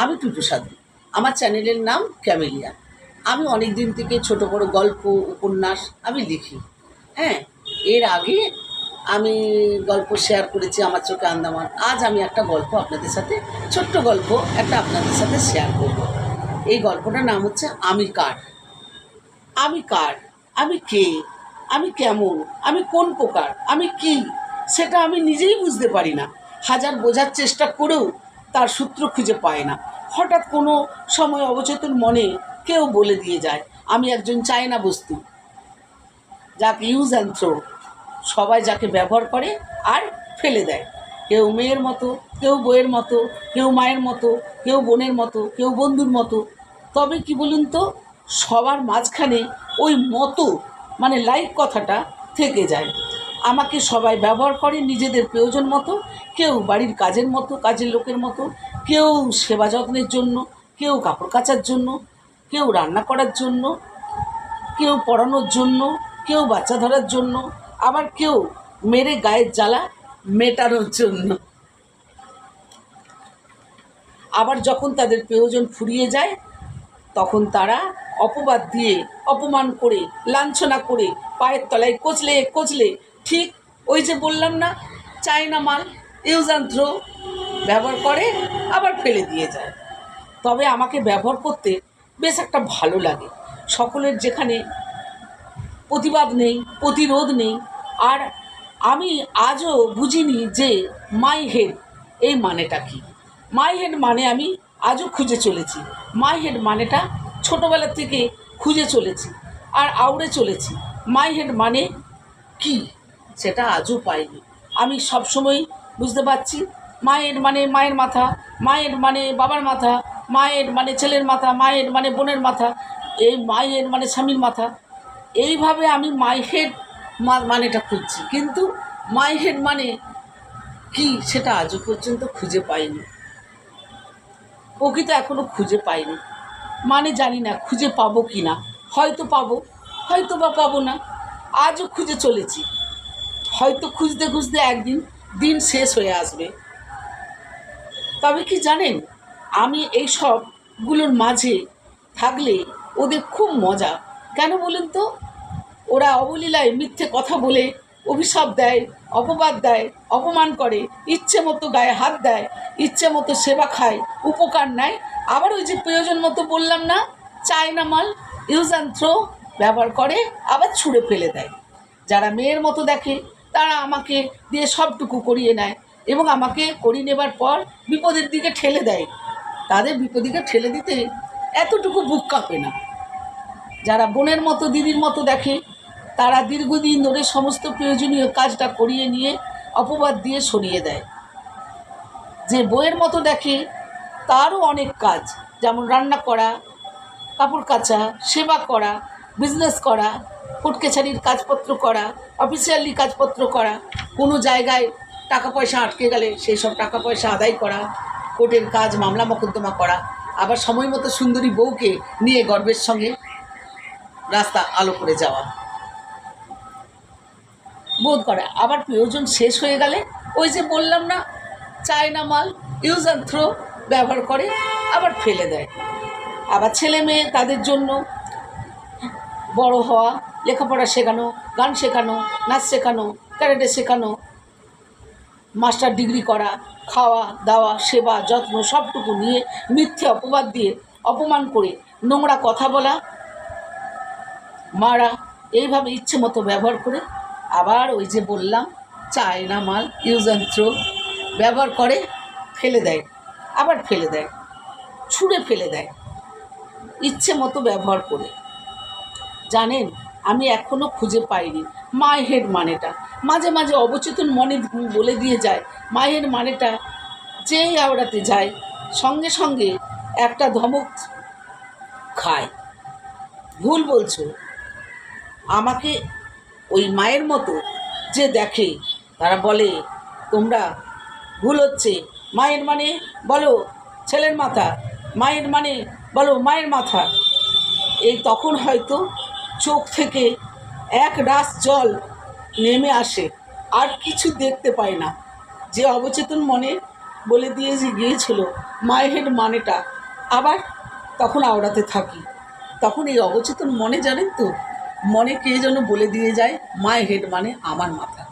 আমি টুটু সাধু। আমার চ্যানেলের নাম ক্যামেলিয়া। আমি অনেক দিন থেকে ছোট বড় গল্প, উপন্যাস আমি লিখি। হ্যাঁ, এর আগে আমি গল্প শেয়ার করেছি আমার চোখে আন্দামান। আজ আমি একটা গল্প আপনাদের সাথে, ছোট্ট গল্প একটা আপনাদের সাথে শেয়ার করব। এই গল্পটার নাম হচ্ছে আমি কার। আমি কার, আমি কে, আমি কেমন, আমি কোন প্রকার, আমি কি, সেটা আমি নিজেই বুঝতে পারি না। হাজার বোঝার চেষ্টা করেও তার সূত্র খুঁজে পায় না। হঠাৎ কোনো সময় অবচেতন মনে কেউ বলে দিয়ে যায় আমি একজন চায়না বস্তু, যাকে ইউজ অ্যান্ড থ্রো। সবাই যাকে ব্যবহার করে আর ফেলে দেয়। কেউ মেয়ের মতো, কেউ বইয়ের মতো, কেউ মায়ের মতো, কেউ বোনের মতো, কেউ বন্ধুর মতো। তবে কি বলুন তো, সবার মাঝখানে ওই মতো মানে লাইক কথাটা থেকে যায়। আমাকে সবাই ব্যবহার করে নিজেদের প্রয়োজন মতো। কেউ বাড়ির কাজের মতো, কাজের লোকের মতো, কেউ সেবা যত্নের জন্য, কেউ কাপড় কাচার জন্য, কেউ রান্না করার জন্য, কেউ পড়ানোর জন্য, কেউ বাচ্চা ধরার জন্য, আবার কেউ মেরে গায়ের জ্বালা মেটানোর জন্য। আবার যখন তাদের প্রয়োজন ফুরিয়ে যায়, তখন তারা অপবাদ দিয়ে, অপমান করে, লাঞ্ছনা করে, পায়ের তলায় কচলে কচলে, ঠিক ওই যে বললাম না, চায়না মাল, ইউজ অ্যান্ড থ্রো, ব্যবহার করে আবার ফেলে দিয়ে যায়। তবে আমাকে ব্যবহার করতে বেশ একটা ভালো লাগে। সকলের যেখানে প্রতিবাদ নেই, প্রতিরোধ নেই। আর আমি আজও বুঝিনি যে মাই হেড এই মানেটা কী। মাই হেড মানে আমি আজও খুঁজে চলেছি। মাই হেড মানেটা ছোটোবেলা থেকে খুঁজে চলেছি আর আউড়ে চলেছি। মাই হেড মানে কি সেটা আজও পাইনি। আমি সবসময় বুঝতে পারছি মায়ের মানে মায়ের মাথা, মায়ের মানে বাবার মাথা, মায়ের মানে ছেলের মাথা, মায়ের মানে বোনের মাথা, এই মায়ের মানে স্বামীর মাথা। এইভাবে আমি মাই হেড মানেটা খুঁজছি, কিন্তু মাই হেড মানে কি সেটা আজও পর্যন্ত খুঁজে পাইনি। প্রকৃত এখনও খুঁজে পাইনি। মানে জানি না খুঁজে পাবো কি না। হয়তো পাবো, হয়তো বা পাবো না। আজও খুঁজে চলেছি। হয়তো খুঁজতে খুঁজতে একদিন দিন শেষ হয়ে আসবে। তবে কি জানেন, আমি এই সবগুলোর মাঝে থাকলে ওদের খুব মজা। কেন বলুন তো? ওরা অবলীলায় মিথ্যে কথা বলে, অভিশাপ দেয়, অপবাদ দেয়, অপমান করে, ইচ্ছে মতো গায়ে হাত দেয়, ইচ্ছে মতো সেবা খায়, উপকার নেয়। আবার ওই যে প্রয়োজন মতো বললাম না, চায়না মাল, ইউজ অ্যান্ড থ্রো, ব্যবহার করে আবার ছুঁড়ে ফেলে দেয়। যারা মেয়ের মতো দেখে তারা আমাকে দিয়ে সবটুকু করিয়ে নেয় এবং আমাকে করিয়ে নেবার পর বিপদের দিকে ঠেলে দেয়। তাদের বিপদিকে ঠেলে দিতে এতটুকু বুক কাঁপে না। যারা বোনের মতো, দিদির মতো দেখে, তারা দীর্ঘদিন ধরে সমস্ত প্রয়োজনীয় কাজটা করিয়ে নিয়ে অপবাদ দিয়ে সরিয়ে দেয়। যে বইয়ের মতো দেখে, তারও অনেক কাজ, যেমন রান্না করা, কাপড় কাচা, সেবা করা, বিজনেস করা, কোর্ট কাছারির কাজপত্র করা, অফিসিয়ালি কাজপত্র করা, কোনো জায়গায় টাকা পয়সা আটকে গেলে সেই সব টাকা পয়সা আদায় করা, কোর্টের কাজ, মামলা মোকদ্দমা করা, আবার সময় মতো সুন্দরী বউকে নিয়ে গর্বের সঙ্গে রাস্তা আলো করে যাওয়া বোধ করে। আবার প্রয়োজন শেষ হয়ে গেলে ওই যে বললাম না, চায়না মাল, ইউজ অ্যান্ড থ্রো, ব্যবহার করে আবার ফেলে দেয়। আবার ছেলে মেয়ে, তাদের জন্য বড় হওয়া, লেখাপড়া শেখানো, গান শেখানো, নাচ শেখানো, ক্যারেটে শেখানো, মাস্টার ডিগ্রি করা, খাওয়া দাওয়া, সেবা যত্ন সবটুকু নিয়ে মিথ্যে অপবাদ দিয়ে, অপমান করে, নোংরা কথা বলা, মারা, এইভাবে ইচ্ছে মতো ব্যবহার করে আবার ওই যে বললাম চায়না মাল, ইউজ অ্যান্ড থ্রো, ব্যবহার করে ফেলে দেয়, আবার ফেলে দেয়, ছুঁড়ে ফেলে দেয়, ইচ্ছে মতো ব্যবহার করে। জানেন, আমি এখনও খুঁজে পাইনি মাই হেড মানেটা। মাঝে মাঝে অবচেতন মনে বলে দিয়ে যায় মাই হেড মানেটা। যেই আওড়াতে যায় সঙ্গে সঙ্গে একটা ধমক খায়, ভুল বলছো। আমাকে ওই মায়ের মতো যে দেখে তারা বলে তোমরা ভুল হচ্ছে। মায়ের মানে বলো ছেলের মাথা, মায়ের মানে বলো মায়ের মাথা। এই তখন হয়তো চোখ থেকে এক রাশ জল নেমে আসে, আর কিছু দেখতে পায় না। যে অবচেতন মনে বলে দিয়ে যে গিয়েছিল মাই হেড মানেটা, আবার তখন আওড়াতে থাকি। তখন এই অবচেতন মনে, জানেন তো, মনে কে যেন বলে দিয়ে যায় মাই হেড মানে আমার মাথা।